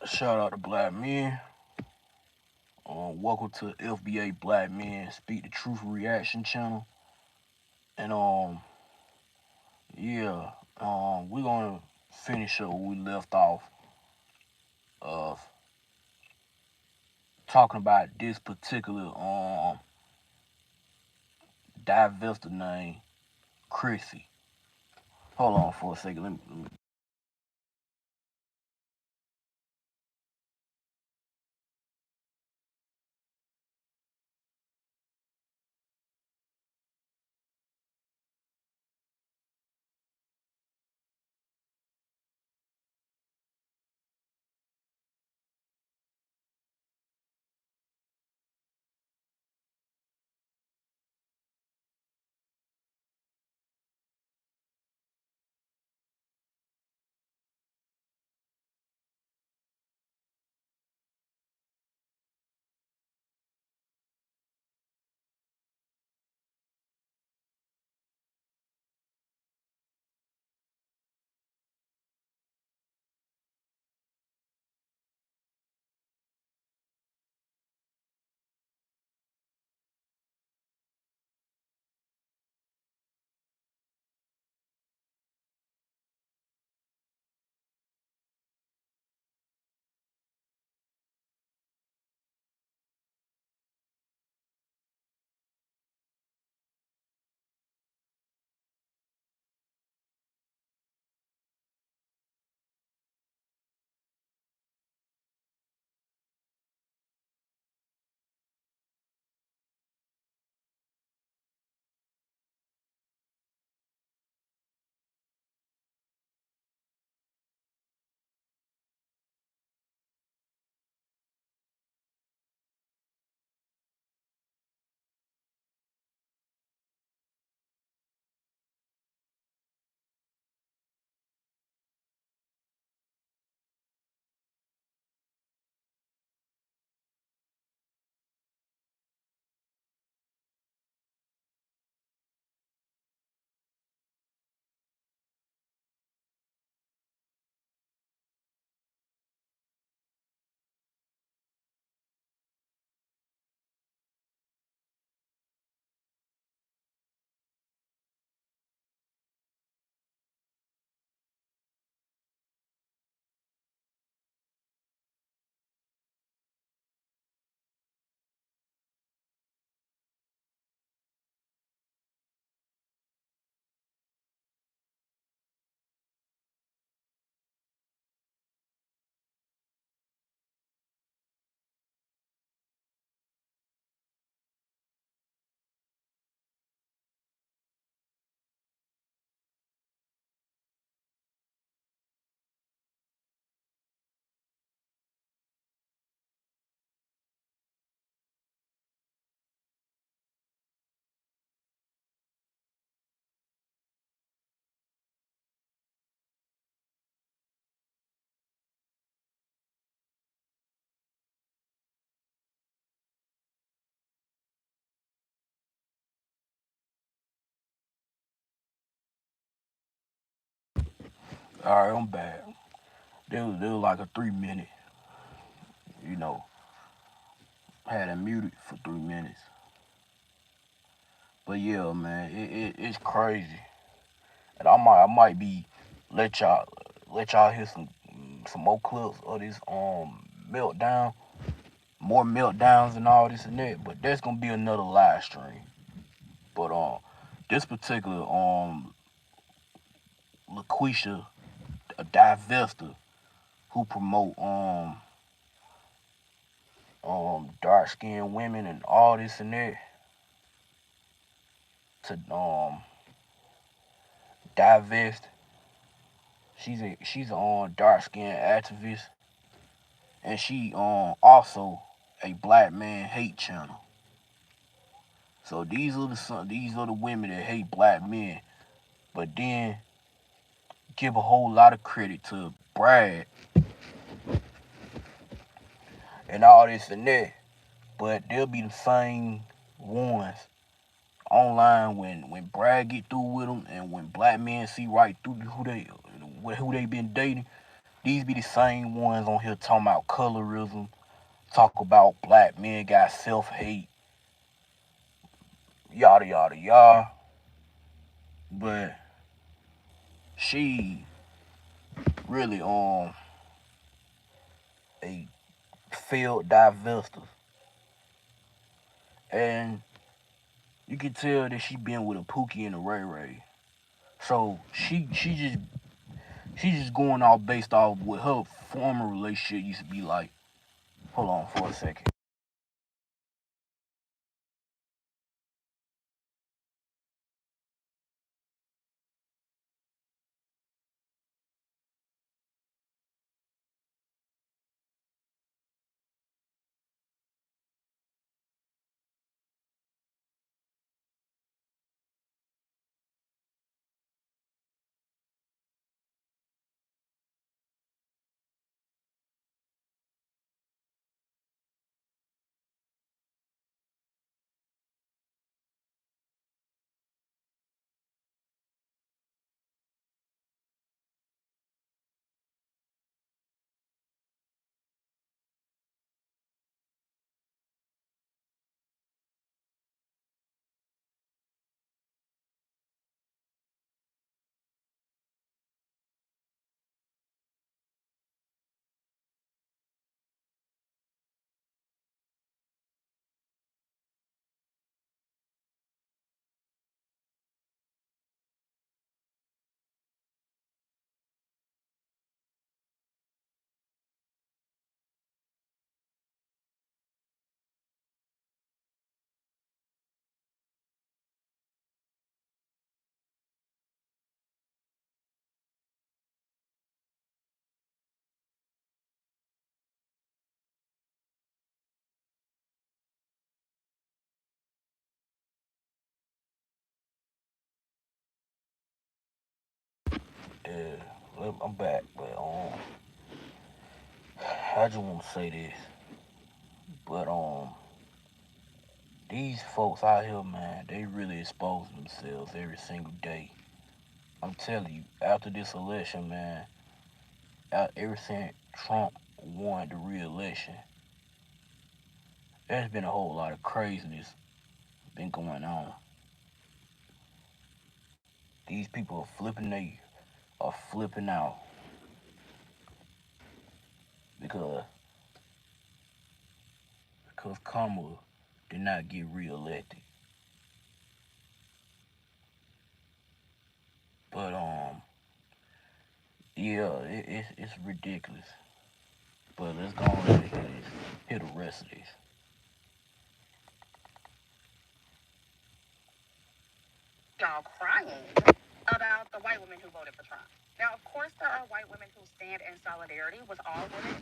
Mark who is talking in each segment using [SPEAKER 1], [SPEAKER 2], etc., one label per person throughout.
[SPEAKER 1] Shout out to Black Men. Welcome to FBA Black Men Speak the Truth Reaction channel. And yeah, we're gonna finish up where we left off of talking about this particular divester named Chrissy. Hold on for a second. Let me. All right, I'm back. There was like a 3 minute. You know, had it muted for 3 minutes. But yeah, man, it's crazy. And I might be let y'all let y'all hear some more clips of this meltdown, more meltdowns and all this and that. But that's gonna be another live stream. But this particular LaQuisha, a divester who promote dark skinned women and all this and that to divest. She's a dark skinned activist, and she also a black man hate channel. So these are the women that hate black men, but then give a whole lot of credit to Brad and all this and that. But they'll be the same ones online when Brad get through with them, and when black men see right through who they been dating, These be the same ones on here talking about colorism, talk about black men got self-hate, yada yada yada. But she really a failed divester. And you can tell that she been with a Pookie and a Ray Ray. So she just going off based off what her former relationship used to be like. Hold on for a second. Yeah, I'm back, but I just want to say this, but these folks out here, man, they really expose themselves every single day. I'm telling you, after this election, man, ever since Trump won the re-election, there's been a whole lot of craziness been going on. These people are flipping out because Kamala did not get re-elected. But yeah, it's ridiculous. But let's go on and hear the rest of this.
[SPEAKER 2] Y'all crying about the white women who voted for Trump. Now, of course, there are white women who stand in solidarity with all women,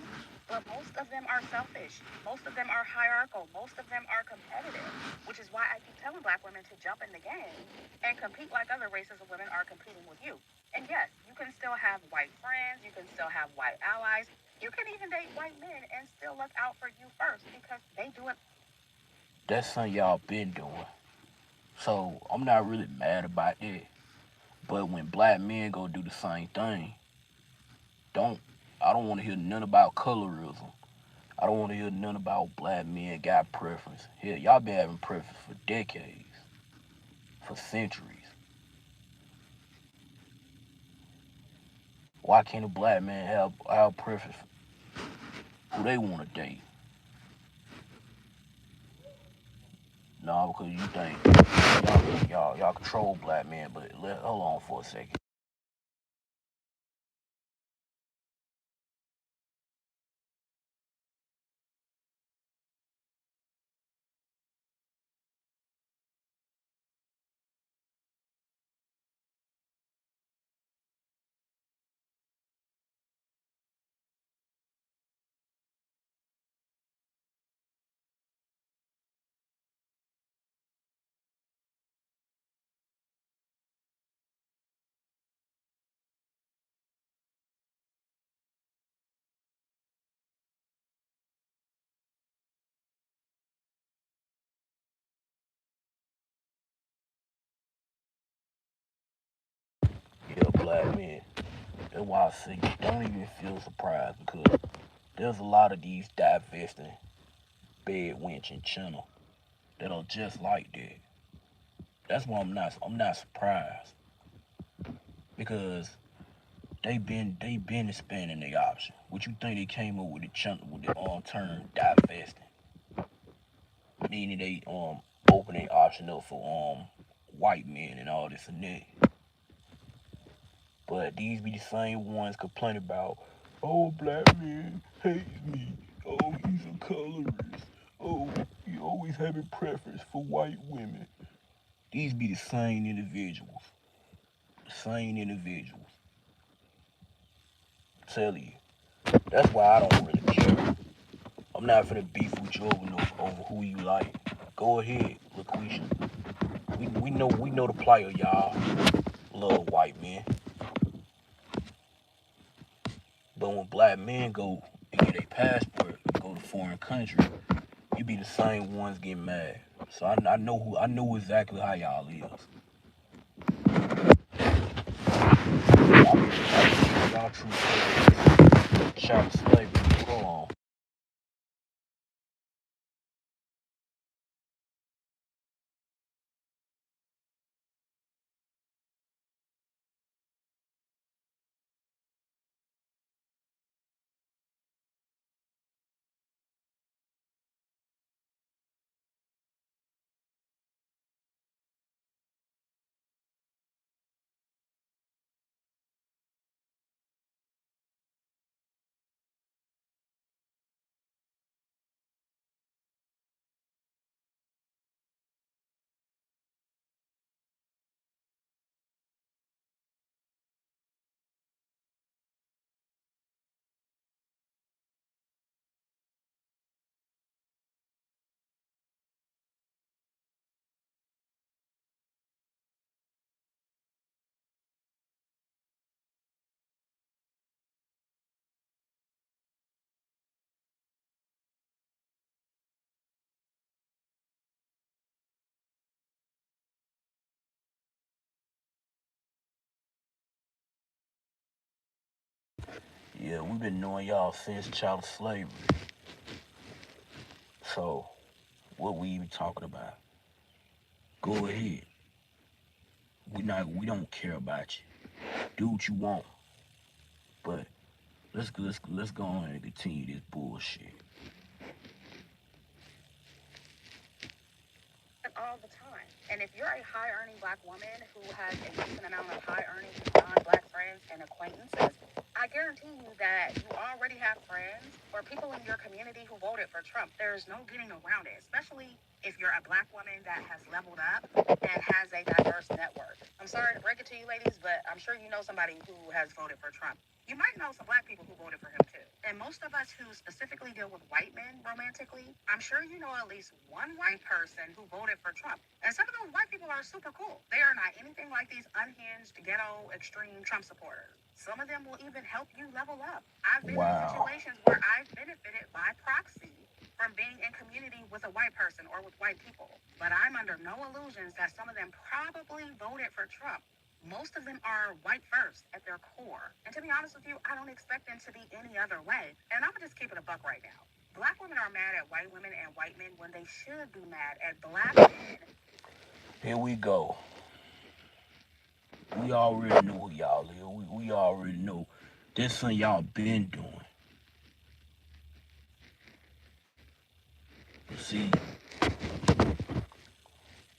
[SPEAKER 2] but most of them are selfish. Most of them are hierarchical. Most of them are competitive, which is why I keep telling black women to jump in the game and compete like other races of women are competing with you. And yes, you can still have white friends. You can still have white allies. You can even date white men and still look out for you first because they do it.
[SPEAKER 1] That's something y'all been doing. So I'm not really mad about that. But when black men go do the same thing, don't I don't want to hear nothing about colorism. I don't want to hear nothing about black men got preference. Hell, y'all been having preference for decades, for centuries. Why can't a black man have preference for who they want to date? No, because you think y'all control black men. But hold on for a second. Yeah, black men. That's why I say don't even feel surprised because there's a lot of these divesting bed wenching channel that are just like that. That's why I'm not surprised because they been expanding their option. What you think they came up with the channel with the term divesting, meaning they opening option up for white men and all this and that. But these be the same ones complaining about, oh, black man hates me. Oh, he's a colorist. Oh, he always having preference for white women. These be the same individuals. The same individuals. I tell you. That's why I don't really care. I'm not finna beef with you over who you like. Go ahead, LaQuisha. We know the plight of y'all. Love white men. But when black men go and get a passport, go to foreign country, you be the same ones getting mad. So I know exactly how y'all is. Y'all true child slavery. Hold on. Yeah, we've been knowing y'all since child slavery. So what we even talking about? Go ahead. We don't care about you. Do what you want. But let's go on and continue this bullshit.
[SPEAKER 2] All the time. And if you're a high earning black woman who has a decent amount of high earning non black friends and acquaintances, I guarantee you that you already have friends or people in your community who voted for Trump. There's no getting around it, especially if you're a black woman that has leveled up and has a diverse network. I'm sorry to break it to you ladies, but I'm sure you know somebody who has voted for Trump. You might know some black people who voted for him too. And most of us who specifically deal with white men romantically, I'm sure you know at least one white person who voted for Trump. And some of those white people are super cool. They are not anything like these unhinged, ghetto, extreme Trump supporters. Some of them will even help you level up. I've been in situations where I've benefited by proxy from being in community with a white person or with white people. But I'm under no illusions that some of them probably voted for Trump. Most of them are white first at their core. And to be honest with you, I don't expect them to be any other way. And I'm going to just keep it a buck right now. Black women are mad at white women and white men when they should be mad at black men.
[SPEAKER 1] Here we go. We already know who y'all is. We already know this something y'all been doing. But see,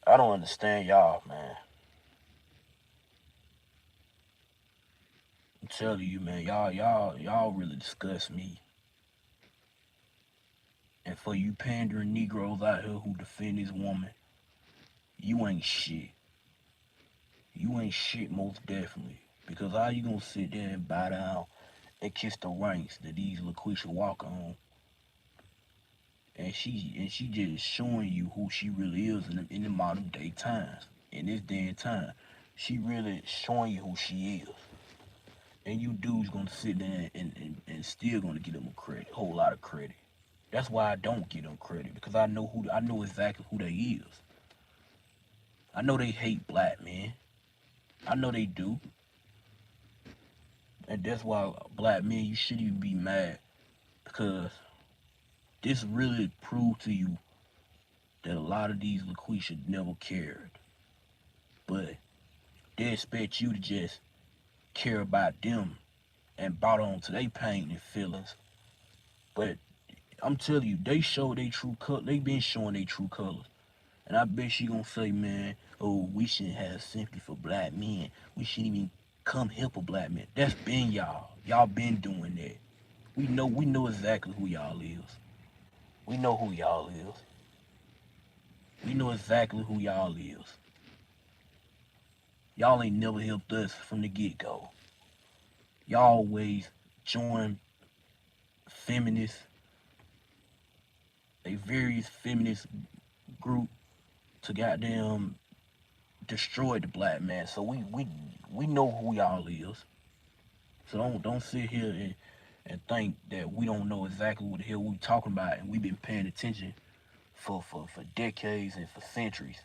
[SPEAKER 1] I don't understand y'all, man. I'm telling you, man, y'all really disgust me. And for you pandering Negroes out here who defend this woman, you ain't shit. You ain't shit most definitely. Because how you gonna sit there and bow down and kiss the ranks that these LaQuisha Walker on? And she just showing you who she really is in the modern day times. In this day and time. She really showing you who she is. And you dudes gonna sit there and still gonna give them a credit, whole lot of credit. That's why I don't give them credit because I know exactly who they is. I know they hate black men. I know they do. And that's why black men, you shouldn't even be mad, because this really proved to you that a lot of these LaQuisha never cared. But they expect you to just care about them and brought on to their pain and feelings. But I'm telling you, they show their true color. They been showing their true colors. And I bet she gonna say, man, oh, we shouldn't have sympathy for black men. We shouldn't even come help a black man. That's been y'all. Y'all been doing that. We know exactly who y'all is. We know who y'all is. We know exactly who y'all is. Y'all ain't never helped us from the get-go. Y'all always join feminists, a various feminist group to goddamn destroy the black man. So we know who y'all is. So don't sit here and think that we don't know exactly what the hell we talking about, and we've been paying attention for decades and for centuries.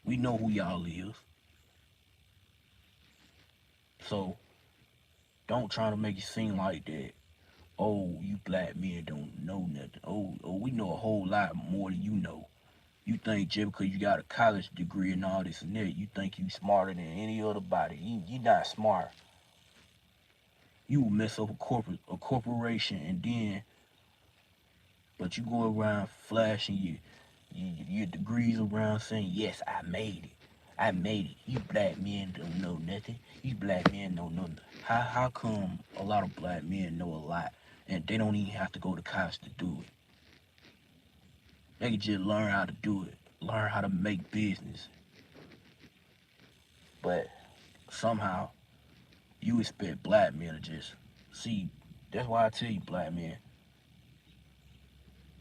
[SPEAKER 1] We know who y'all is. So don't try to make it seem like that. Oh, you black men don't know nothing. Oh, we know a whole lot more than you know. You think just because you got a college degree and all this and that, you think you smarter than any other body. You not smart. You will mess up a corporation, and then, but you go around flashing your degrees around saying, yes, I made it. I made it. You black men don't know nothing. You black men don't know nothing. How come a lot of black men know a lot and they don't even have to go to college to do it? They can just learn how to do it, learn how to make business. But somehow you expect black men to just see. That's why I tell you, black men,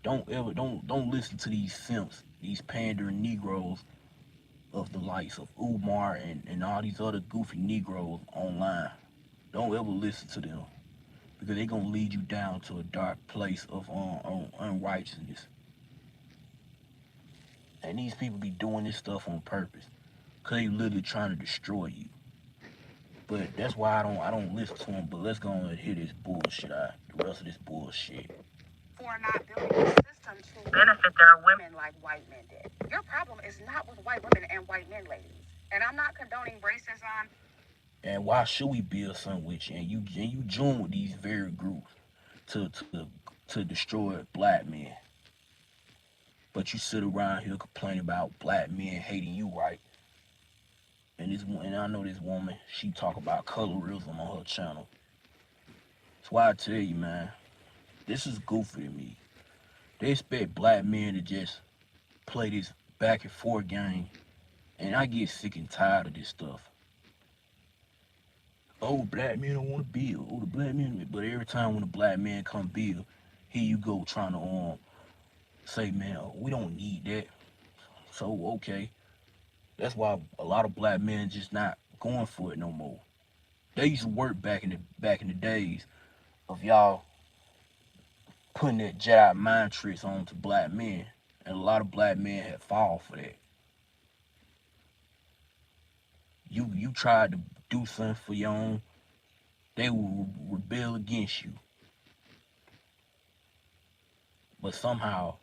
[SPEAKER 1] don't listen to these simps, these pandering Negroes of the likes of Umar and all these other goofy Negroes online. Don't ever listen to them, because they're gonna lead you down to a dark place of unrighteousness. And these people be doing this stuff on purpose, cause they literally trying to destroy you. But that's why I don't listen to them. But let's go and hear this bullshit out. The rest of this bullshit.
[SPEAKER 2] For not building a system to benefit their women like white men did. Your problem is not with white women and white men, ladies. And I'm not condoning racism.
[SPEAKER 1] And why should we build something with you? And you join with these very groups to destroy black men. But you sit around here complaining about black men hating you, right? And I know this woman, she talk about colorism on her channel. That's why I tell you, man, this is goofy to me. They expect black men to just play this back and forth game, and I get sick and tired of this stuff. Oh, black men don't want to build. Oh, the black men, but every time when a black man come build, here you go trying to say, man, we don't need that. So okay, that's why a lot of black men just not going for it no more. They used to work back in the days of y'all putting that Jedi mind tricks on to black men, and a lot of black men had fall for that. You tried to do something for your own, they will rebel against you. But somehow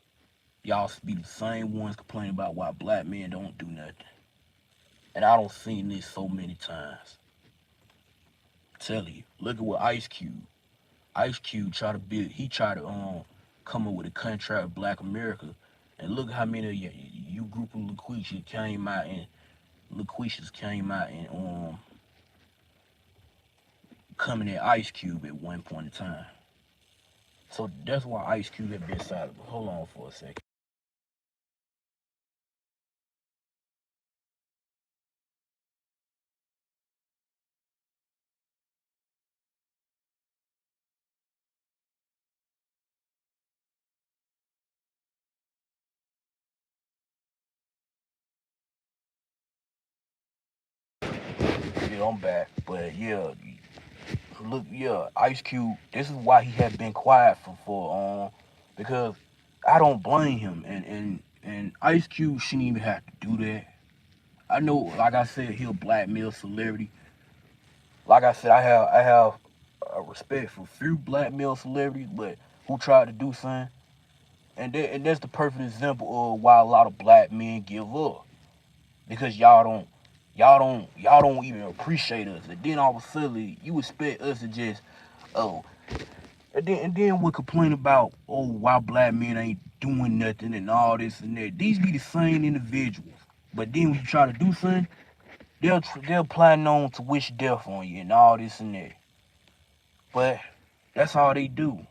[SPEAKER 1] y'all be the same ones complaining about why black men don't do nothing. And I don't seen this so many times. Tell you, look at what Ice Cube. Ice Cube tried to build. He tried to come up with a contract with Black America, and look how many of you group of LaQuishas came out and coming at Ice Cube at one point in time. So that's why Ice Cube had been silent. Hold on for a second. Yeah, I'm back. But yeah, look, yeah, Ice Cube. This is why he had been quiet for because I don't blame him, and Ice Cube shouldn't even have to do that. I know, like I said, he a black male celebrity, like I said, I have a respect for few black male celebrities, but who tried to do something, and that's the perfect example of why a lot of black men give up because y'all don't even appreciate us, and then all of a sudden you expect us to just oh, and then we complain about why black men ain't doing nothing and all this and that. These be the same individuals, but then when you try to do something, they'll plan on to wish death on you and all this and that. But that's all they do.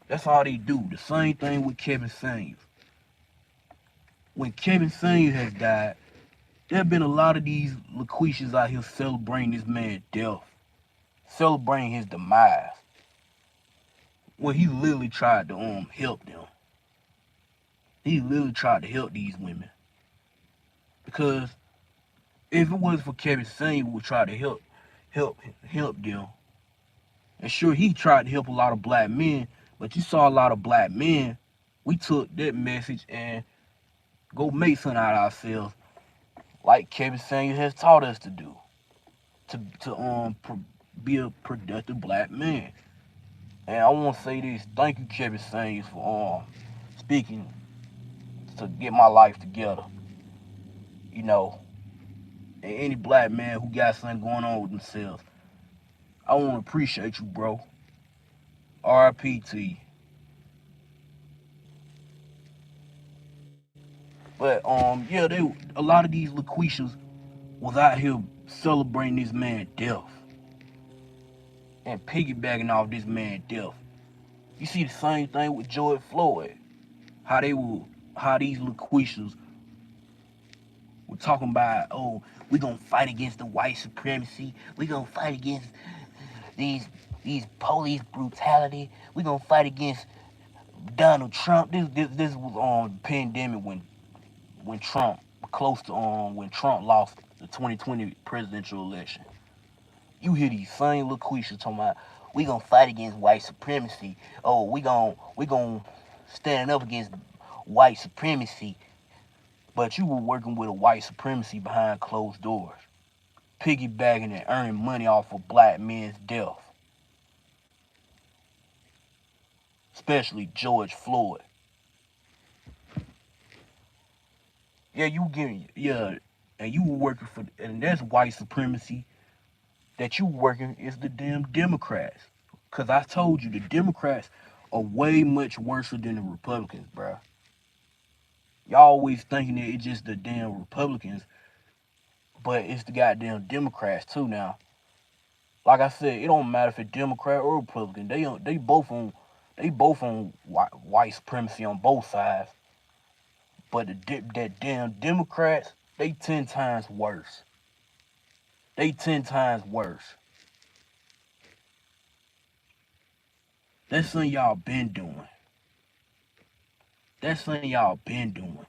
[SPEAKER 1] That's all they do. The same thing with Kevin Samuels. When Kevin Samuels has died, there have been a lot of these LaQuishas out here celebrating this man's death, celebrating his demise. When he literally tried to help them. He literally tried to help these women. Because if it wasn't for Kevin Samuels would try to help them. And sure he tried to help a lot of black men, but you saw a lot of black men, we took that message and go make something out of ourselves, like Kevin Samuels has taught us to do, to be a productive black man. And I want to say this: thank you, Kevin Samuels, for speaking to get my life together. You know, and any black man who got something going on with themselves, I want to appreciate you, bro. R.I.P. to you. But yeah, a lot of these LaQuishas was out here celebrating this man's death and piggybacking off this man's death. You see the same thing with George Floyd. How they will, how these LaQuishas were talking about, oh, we gonna fight against the white supremacy. We gonna fight against these these police brutality. We gonna fight against Donald Trump. This was on pandemic when Trump close to when Trump lost the 2020 presidential election. You hear these same LaQuisha talking about we gonna fight against white supremacy. Oh, we gonna stand up against white supremacy. But you were working with a white supremacy behind closed doors, piggybacking and earning money off of black men's death, especially George Floyd. Yeah, and you were working for, and that's white supremacy that you working is the damn Democrats. Cause I told you the Democrats are way much worse than the Republicans, bro. Y'all always thinking that it's just the damn Republicans, but it's the goddamn Democrats too now. Like I said, it don't matter if it's Democrat or Republican. They both on white supremacy on both sides. But that damn Democrats, they 10 times worse. They 10 times worse. That's something y'all been doing. That's something y'all been doing.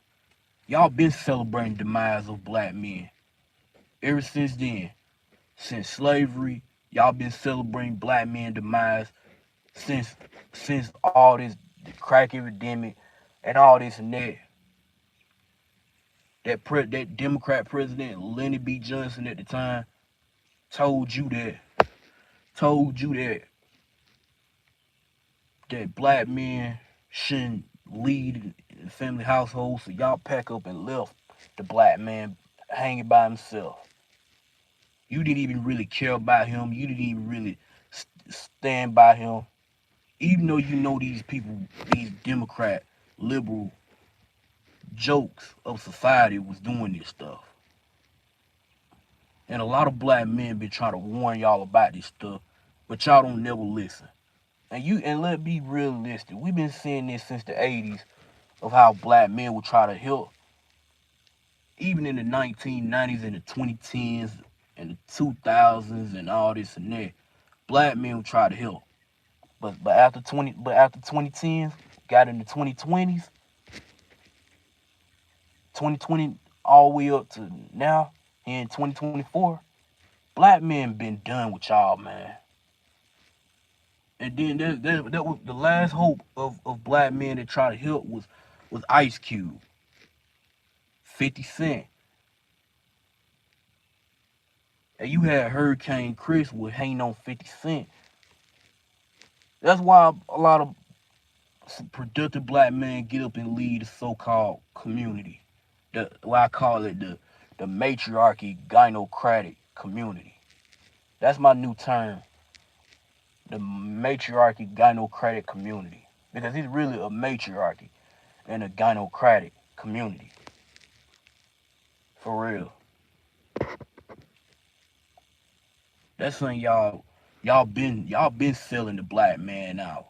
[SPEAKER 1] Y'all been celebrating the demise of black men ever since then. Since slavery, y'all been celebrating black men demise since all this the crack epidemic and all this and that. That Democrat president Lyndon B. Johnson at the time told you that told you that black men shouldn't lead in the family household, so y'all pack up and left the black man hanging by himself. You didn't even really care about him. You didn't even really stand by him. Even though you know these people, these Democrat, liberal jokes of society was doing this stuff. And a lot of black men been trying to warn y'all about this stuff, but y'all don't never listen. And let's be realistic. We've been seeing this since the 80s of how black men will try to help. Even in the 1990s and the 2010s and the 2000s and all this and that, black men will try to help. But after 2010s, got in the 2020s, 2020 all the way up to now in 2024, black men been done with y'all, man. And then that was the last hope of black men that try to help was Ice Cube, 50 Cent, And you had Hurricane Chris with hanging on 50 Cent. That's why a lot of productive black men get up and lead the so-called community. What I call it the matriarchy gynocratic community. That's my new term. The matriarchy gynocratic community. Because it's really a matriarchy and a gynocratic community. For real. That's something y'all been selling the black man out.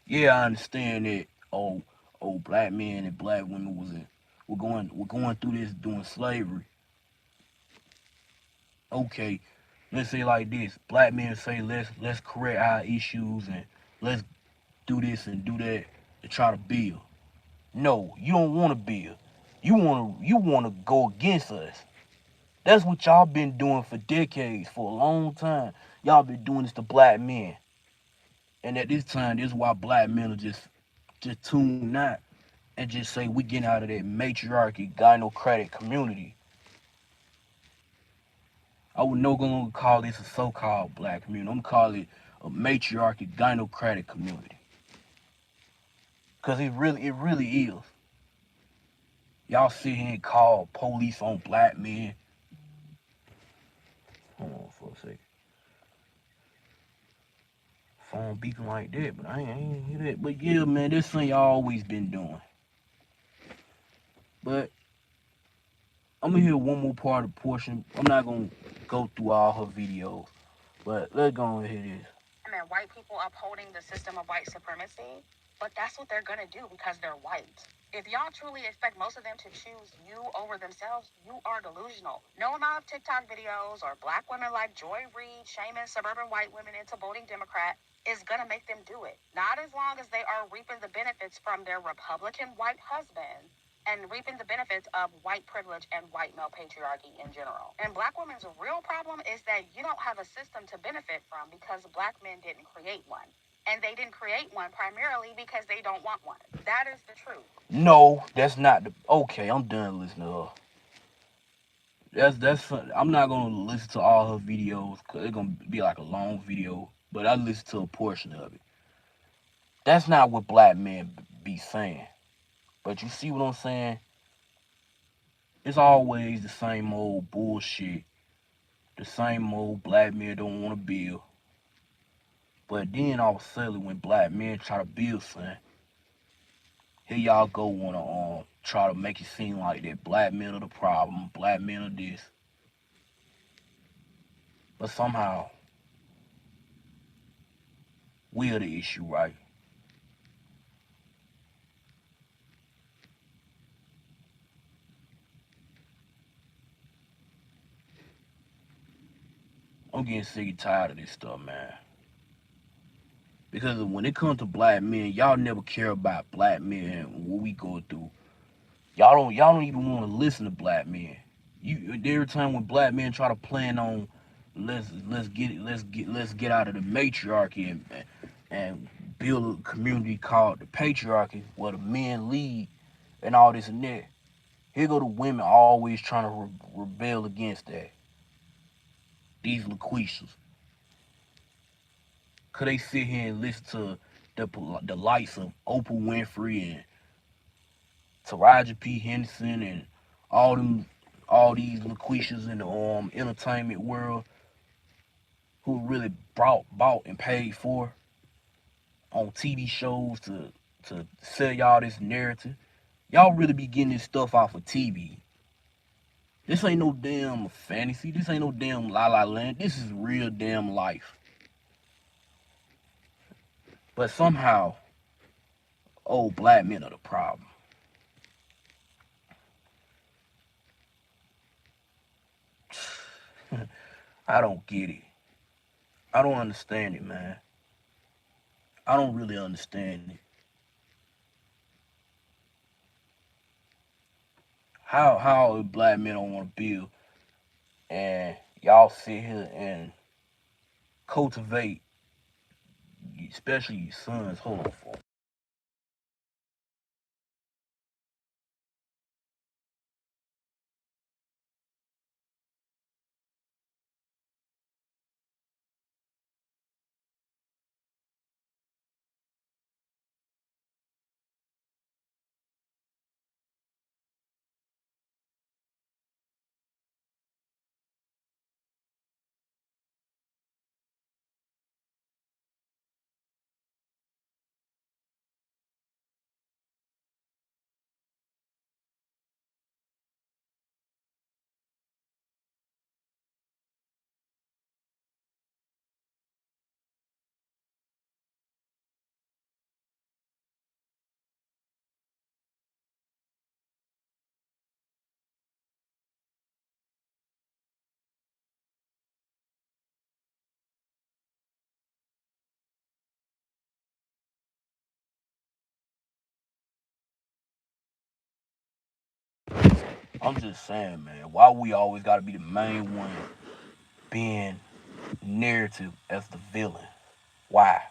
[SPEAKER 1] Yeah, I understand that. Oh, black men and black women we're going through this doing slavery. Okay, let's say like this: black men say let's correct our issues and let's do this and do that to try to build. No, you don't want to build. You wanna go against us. That's what y'all been doing for decades, for a long time. Y'all been doing this to black men, and at this time, this is why black men are just tune out and just say we getting out of that matriarchy gynocratic community. I would no longer call this a so-called black community. I'm gonna call it a matriarchy gynocratic community. Cause it really is. Y'all sit here and call police on black men. Hold on for a second. Phone beeping like that, but I ain't hear that. But yeah, man, this thing y'all always been doing. But I'm gonna hear one more part of the portion. I'm not gonna go through all her videos, but let's go and hear this.
[SPEAKER 2] And white people upholding the system of white supremacy, but that's what they're gonna do because they're white. If y'all truly expect most of them to choose you over themselves, you are delusional. No amount of TikTok videos or black women like Joy Reid shaming suburban white women into voting Democrat is gonna make them do it. Not as long as they are reaping the benefits from their Republican white husband and reaping the benefits of white privilege and white male patriarchy in general. And black women's real problem is that you don't have a system to benefit from because black men didn't create one. And they didn't create one primarily because they don't want one. That is the truth.
[SPEAKER 1] No, that's not the. Okay, I'm done listening to her. That's. I'm not gonna listen to all her videos because it's gonna be like a long video. But I listened to a portion of it. That's not what black men be saying. But you see what I'm saying? It's always the same old bullshit. The same old black men don't want to build. But then all of a sudden, when black men try to build something, here y'all go wanna try to make it seem like that black men are the problem, black men are this. But somehow we're the issue, right? I'm getting sick and tired of this stuff, man. Because when it comes to black men, y'all never care about black men and what we go through. Y'all don't even want to listen to black men. Every time when black men try to plan on let's get out of the matriarchy and build a community called the patriarchy where the men lead and all this and that. Here go the women always trying to rebel against that. These LaQuishas. Could they sit here and listen to the likes of Oprah Winfrey and Taraji P. Henderson and all them all these LaQuishas in the entertainment world who really bought and paid for on TV shows to sell y'all this narrative. Y'all really be getting this stuff off of TV. This ain't no damn fantasy. This ain't no damn La La Land. This is real damn life. But somehow, old black men are the problem. I don't get it. I don't understand it, man. I don't really understand it. How black men don't want to build and y'all sit here and cultivate, especially your sons. Hold on for I'm just saying, man, why we always gotta be the main one being narrative as the villain? Why?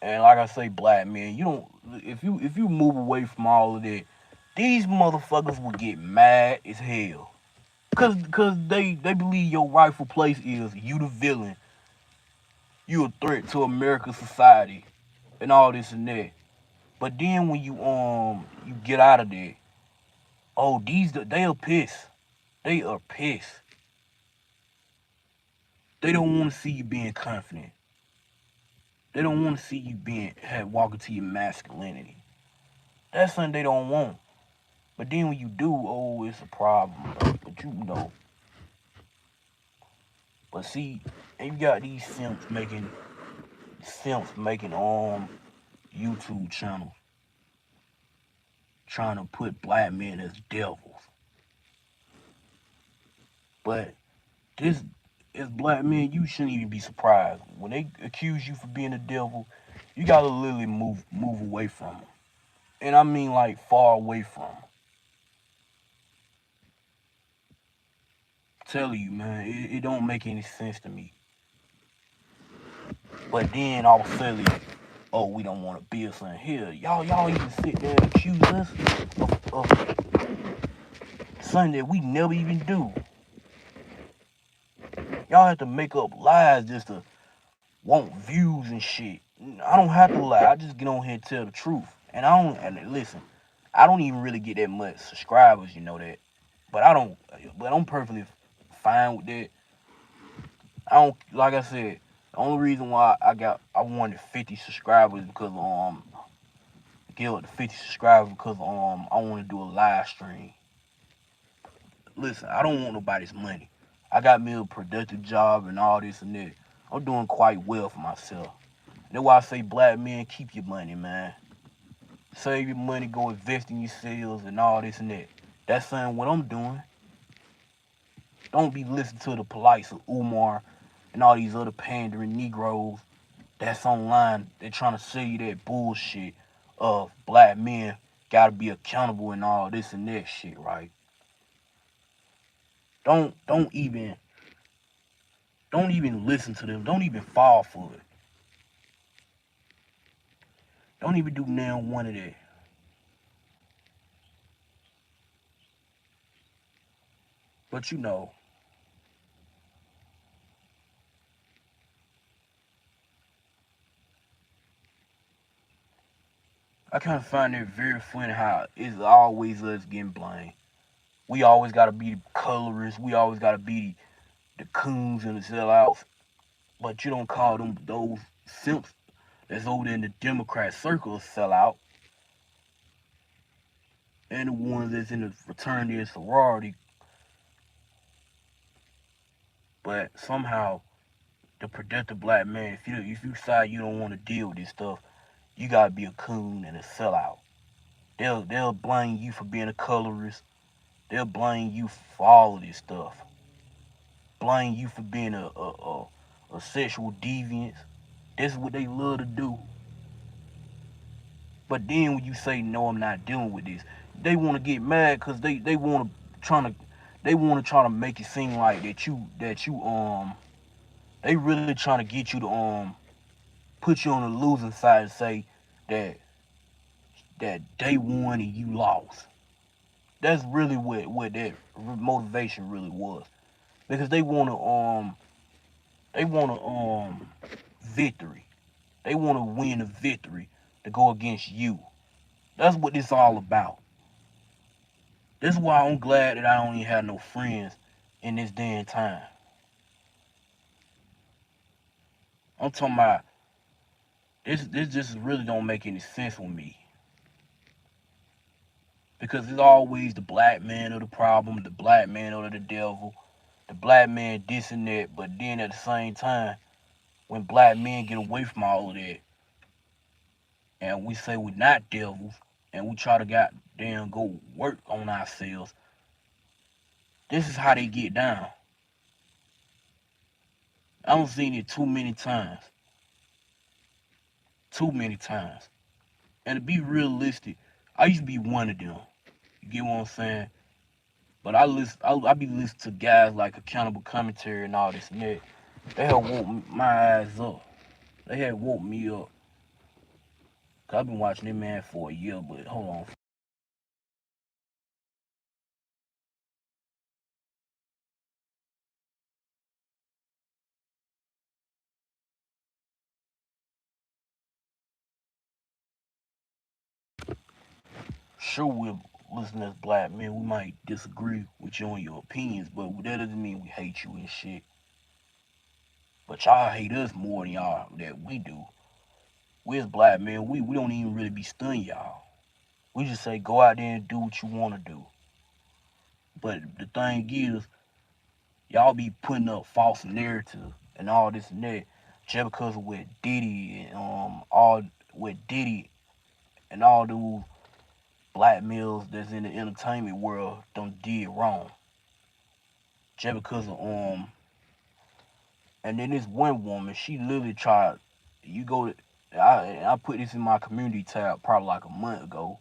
[SPEAKER 1] And like I say, black men, you don't if you move away from all of that, these motherfuckers will get mad as hell. Cause they believe your rightful place is you the villain, you a threat to American society and all this and that. But then when you get out of there, oh they are pissed. They are pissed. They don't want to see you being confident. They don't want to see you walking to your masculinity. That's something they don't want. But then when you do, oh, it's a problem, bro. But you know. But see, and you got these simps making YouTube channels trying to put black men as devils. But this as black men, you shouldn't even be surprised. When they accuse you for being a devil, you gotta literally move away from them. And I mean like far away from them. Telling you, man, it don't make any sense to me. But then all of a sudden, oh, we don't want to build something here. Y'all even sit there and accuse us of something that we never even do. Y'all have to make up lies just to want views and shit. I don't have to lie. I just get on here and tell the truth. And listen, I don't even really get that much subscribers, you know that. But I'm perfectly fine with that. I don't, like I said, the only reason why I wanted 50 subscribers because get up to 50 subscribers because I want to do a live stream. Listen, I don't want nobody's money. I got me a productive job and all this and that. I'm doing quite well for myself. That's why I say, black men, keep your money, man. Save your money, go invest in yourselves and all this and that. That's saying what I'm doing. Don't be listening to the police of Umar and all these other pandering Negroes that's online. They're trying to sell you that bullshit of black men gotta be accountable and all this and that shit, right? Don't even listen to them. Don't even fall for it. Don't even do now one of that. But you know, I kind of find it very funny how it's always us getting blamed. We always gotta be the colorists. We always gotta be the coons and the sellouts. But you don't call them those simps that's over there in the Democrat circle a sellout. And the ones that's in the fraternity and sorority. But somehow the productive black man, if you decide you don't want to deal with this stuff, you gotta be a coon and a sellout. They'll blame you for being a colorist. They'll blame you for all of this stuff. Blame you for being a sexual deviant. That's what they love to do. But then when you say no, I'm not dealing with this, they want to get mad because they want to try to make it seem like that you they really trying to get you to put you on the losing side and say that they won and you lost. That's really what that motivation really was, because they want to victory. They want to win a victory to go against you. That's what this all about. This is why I'm glad that I don't even have no friends in this day and time. I'm talking about this just really don't make any sense with me. Because it's always the black man of the problem, the black man of the devil, the black man this and that. But then at the same time, when black men get away from all of that and we say we're not devils and we try to goddamn go work on ourselves, this is how they get down. I've seen it too many times. Too many times. And to be realistic, I used to be one of them. You get what I'm saying? But I be listening to guys like Accountable Commentary and all this and that. They have woke my eyes up. They had woke me up. Cause I've been watching this man for a year, but hold on. Sure, we're listening as black men. We might disagree with you on your opinions, but that doesn't mean we hate you and shit. But y'all hate us more than y'all that we do. We as black men, we don't even really be stunning y'all. We just say go out there and do what you want to do. But the thing is, y'all be putting up false narratives and all this and that just because of what Diddy and all what Diddy and all those black males that's in the entertainment world done did wrong. Just because of and then this one woman, she literally tried. You go to, I put this in my community tab probably like a month ago.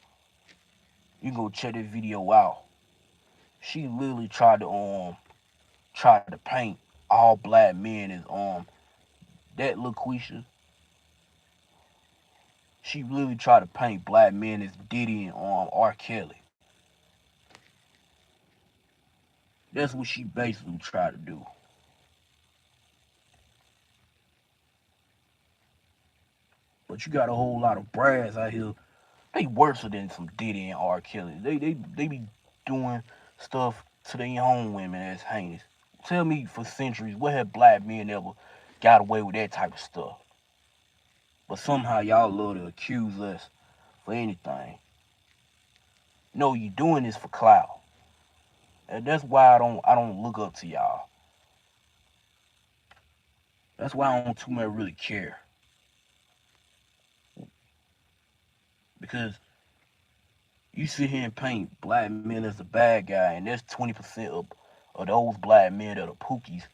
[SPEAKER 1] You can go check this video out. She literally tried to paint all black men as that LaQuisha. She literally tried to paint black men as Diddy and R. Kelly. That's what she basically tried to do. But you got a whole lot of brass out here. They worse than some Diddy and R. Kelly. They be doing stuff to their own women as heinous. Tell me for centuries, what have black men ever got away with that type of stuff? But somehow y'all love to accuse us for anything. No, you doing this for clout. And that's why I don't look up to y'all. That's why I don't too much really care. Because you sit here and paint black men as a bad guy, and there's 20% of those black men that are pookies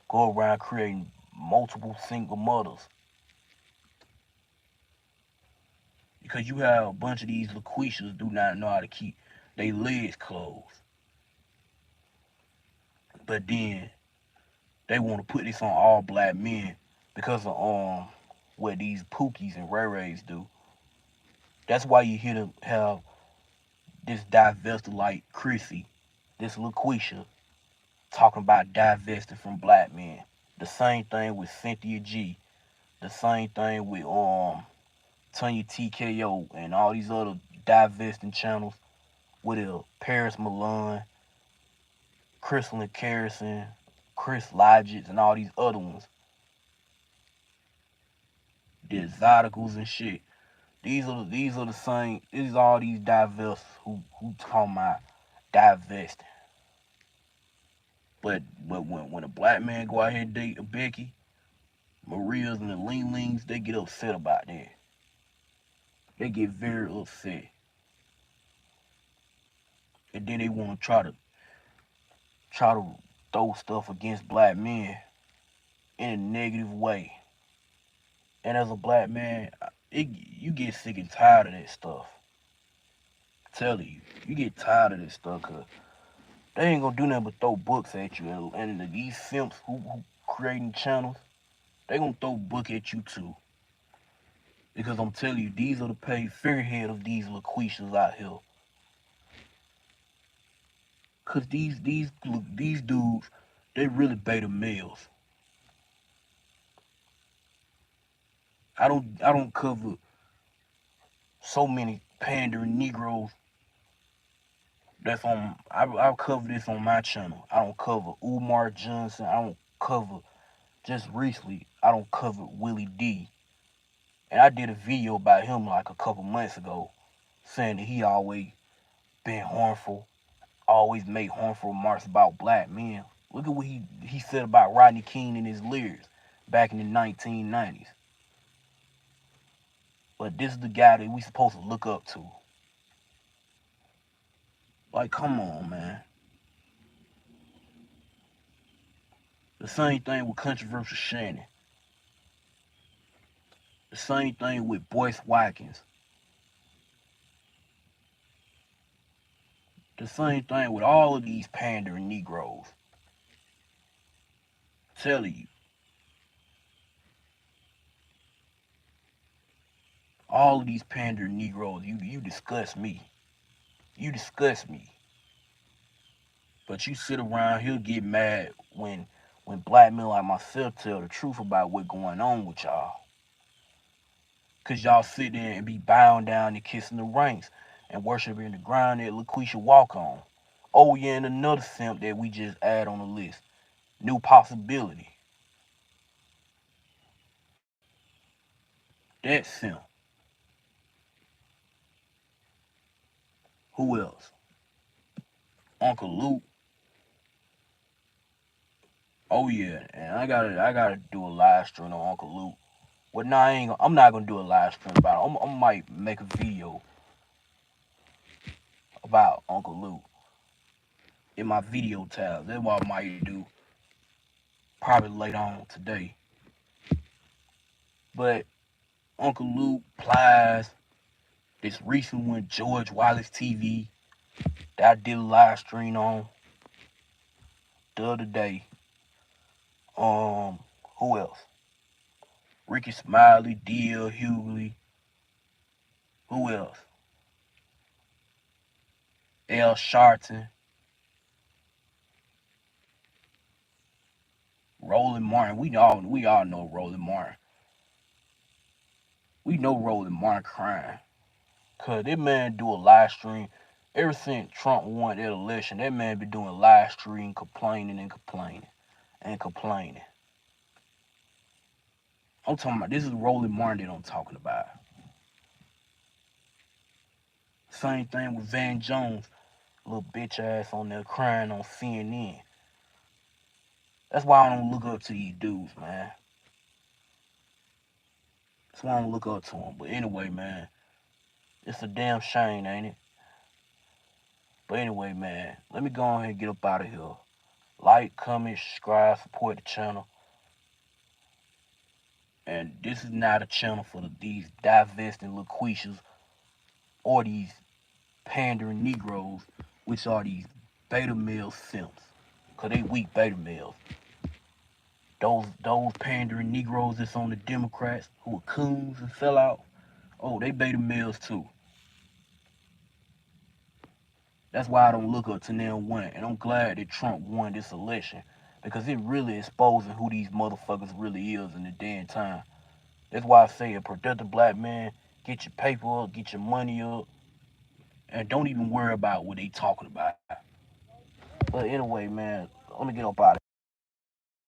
[SPEAKER 1] go around creating multiple single mothers. Because you have a bunch of these LaQuishas do not know how to keep their legs closed. But then they want to put this on all black men because of what these pookies and ray rays do. That's why you hear them have this divested like Chrissy, this LaQuisha, talking about divesting from black men. The same thing with Cynthia G. The same thing with Tanya TKO and all these other divesting channels with Paris Milan, Crystal Carrison, Chris Logits, and all these other ones. The exoticals and shit. These are the same. These are all these divest who talking about divesting. But when a black man go out here and date a Becky, Maria's and the Ling Lings, they get upset about that. They get very upset. And then they want to try to throw stuff against black men in a negative way. And as a black man, you get sick and tired of that stuff. I'm telling you get tired of this stuff because they ain't gonna do nothing but throw books at you. And these simps who creating channels, they gonna throw book at you too. Because I'm telling you, these are the paid figurehead of these LaQuishas out here. Cause these dudes, they really beta males. I don't cover so many pandering Negroes. I'll cover this on my channel. I don't cover Umar Johnson. I don't cover just recently. I don't cover Willie D. And I did a video about him like a couple months ago, saying that he always been harmful, always made harmful remarks about black men. Look at what he said about Rodney King in his lyrics back in the 1990s. But this is the guy that we supposed to look up to. Like, come on, man. The same thing with Controversial Shannon. The same thing with Boyce Watkins. The same thing with all of these pandering Negroes. Telling you. All of these pandering Negroes, you disgust me. You disgust me. But you sit around here get mad when black men like myself tell the truth about what's going on with y'all. Cause y'all sit there and be bowing down and kissing the ranks and worshiping the ground that LaQuisha walk on. Oh yeah, and another simp that we just add on the list. New Possibility. That simp. Who else? Uncle Luke. Oh yeah, and I gotta do a live stream on Uncle Luke. Well, nah, I'm not gonna do a live stream about it. I might make a video about Uncle Luke in my video tab. That's what I might do probably later on today. But Uncle Luke, Plies, this recent one, George Wallace TV, that I did a live stream on the other day. Who else? Ricky Smiley, D.L. Hughley. Who else? L. Sharpton. Roland Martin. We all know Roland Martin. We know Roland Martin crying. Cause that man do a live stream. Ever since Trump won that election, that man been doing live stream complaining and complaining and complaining. I'm talking about, this is Roland Martin that I'm talking about. Same thing with Van Jones, little bitch ass on there crying on CNN. That's why I don't look up to these dudes, man. That's why I don't look up to them. But anyway, man, it's a damn shame, ain't it? But anyway, man, let me go ahead and get up out of here. Like, comment, subscribe, support the channel. And this is not a channel for these divesting LaQuishas or these pandering Negroes, which are these beta male simps. Cause they weak beta males. Those pandering Negroes that's on the Democrats who are coons and sell out, oh, they beta males too. That's why I don't look up to them one. And I'm glad that Trump won this election. Because it really exposing who these motherfuckers really is in the damn time. That's why I say a productive black man, get your paper up, get your money up, and don't even worry about what they talking about. But anyway, man, let me get up out of here.